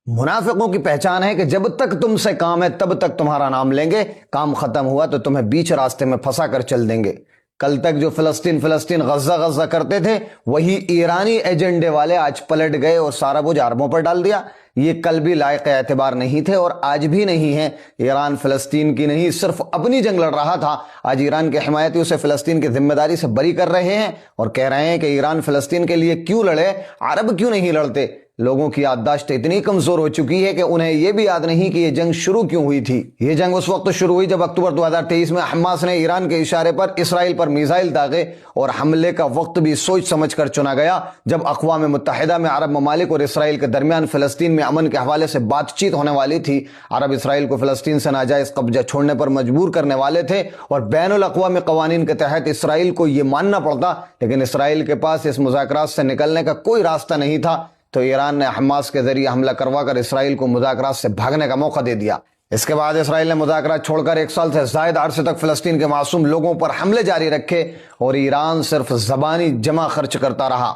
منافقوں کی پہچان ہے کہ جب تک تم سے کام ہے تب تک تمہارا نام لیں گے، کام ختم ہوا تو تمہیں بیچ راستے میں پھنسا کر چل دیں گے۔ کل تک جو فلسطین غزہ غزہ کرتے تھے، وہی ایرانی ایجنڈے والے آج پلٹ گئے اور سارا بوجھ عربوں پر ڈال دیا۔ یہ کل بھی لائق اعتبار نہیں تھے اور آج بھی نہیں ہیں۔ ایران فلسطین کی نہیں صرف اپنی جنگ لڑ رہا تھا، آج ایران کے حمایتی اسے فلسطین کی ذمہ داری سے بری کر رہے ہیں اور کہہ رہے ہیں کہ ایران فلسطین کے لیے کیوں لڑے، عرب کیوں نہیں لڑتے۔ لوگوں کی یادداشت اتنی کمزور ہو چکی ہے کہ انہیں یہ بھی یاد نہیں کہ یہ جنگ شروع کیوں ہوئی تھی۔ یہ جنگ اس وقت شروع ہوئی جب اکتوبر 2023 میں حماس نے ایران کے اشارے پر اسرائیل پر میزائل داغے اور حملے کا وقت بھی سوچ سمجھ کر چنا گیا۔ جب اقوام متحدہ میں عرب ممالک اور اسرائیل کے درمیان فلسطین میں امن کے حوالے سے بات چیت ہونے والی تھی، عرب اسرائیل کو فلسطین سے ناجائز قبضہ چھوڑنے پر مجبور کرنے والے تھے اور بین الاقوامی قوانین کے تحت اسرائیل کو یہ ماننا پڑتا، لیکن اسرائیل کے پاس اس مذاکرات سے نکلنے کا کوئی راستہ نہیں تھا، تو ایران نے حماس کے ذریعے حملہ کروا کر اسرائیل کو مذاکرات سے بھاگنے کا موقع دے دیا۔ اس کے بعد اسرائیل نے مذاکرات چھوڑ کر 1 سال سے زائد عرصے تک فلسطین کے معصوم لوگوں پر حملے جاری رکھے اور ایران صرف زبانی جمع خرچ کرتا رہا۔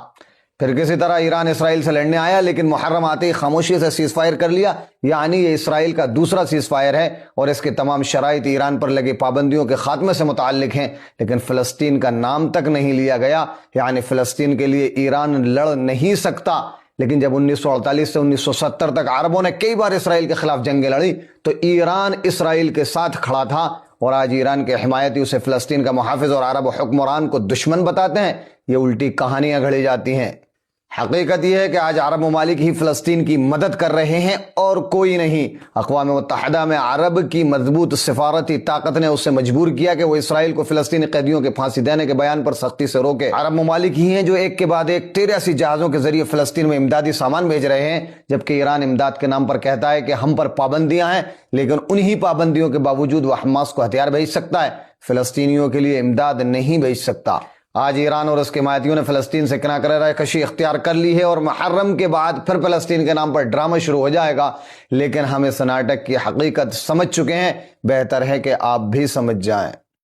پھر کسی طرح ایران اسرائیل سے لڑنے آیا، لیکن محرم آتے ہی خاموشی سے سیز فائر کر لیا، یعنی یہ اسرائیل کا دوسرا سیز فائر ہے اور اس کے تمام شرائط ایران پر لگی پابندیوں کے خاتمے سے متعلق ہیں، لیکن فلسطین کا نام تک نہیں لیا گیا، یعنی فلسطین کے لیے ایران لڑ نہیں سکتا۔ لیکن جب 1948 سے 1970 تک عربوں نے کئی بار اسرائیل کے خلاف جنگیں لڑی تو ایران اسرائیل کے ساتھ کھڑا تھا، اور آج ایران کے حمایتی اسے فلسطین کا محافظ اور عرب حکمران کو دشمن بتاتے ہیں۔ یہ الٹی کہانیاں گھڑی جاتی ہیں۔ حقیقت یہ ہے کہ آج عرب ممالک ہی فلسطین کی مدد کر رہے ہیں اور کوئی نہیں۔ اقوام متحدہ میں عرب کی مضبوط سفارتی طاقت نے اسے مجبور کیا کہ وہ اسرائیل کو فلسطینی قیدیوں کے پھانسی دینے کے بیان پر سختی سے روکے۔ عرب ممالک ہی ہیں جو ایک کے بعد ایک 83 جہازوں کے ذریعے فلسطین میں امدادی سامان بھیج رہے ہیں، جبکہ ایران امداد کے نام پر کہتا ہے کہ ہم پر پابندیاں ہیں، لیکن انہی پابندیوں کے باوجود وہ حماس کو ہتھیار بھیج سکتا ہے، فلسطینیوں کے لیے امداد نہیں بھیج سکتا۔ آج ایران اور اس کے حمایتیوں نے فلسطین سے کنارہ کشی اختیار کر لی ہے اور محرم کے بعد پھر فلسطین کے نام پر ڈرامہ شروع ہو جائے گا، لیکن ہم اس ناٹک کی حقیقت سمجھ چکے ہیں، بہتر ہے کہ آپ بھی سمجھ جائیں۔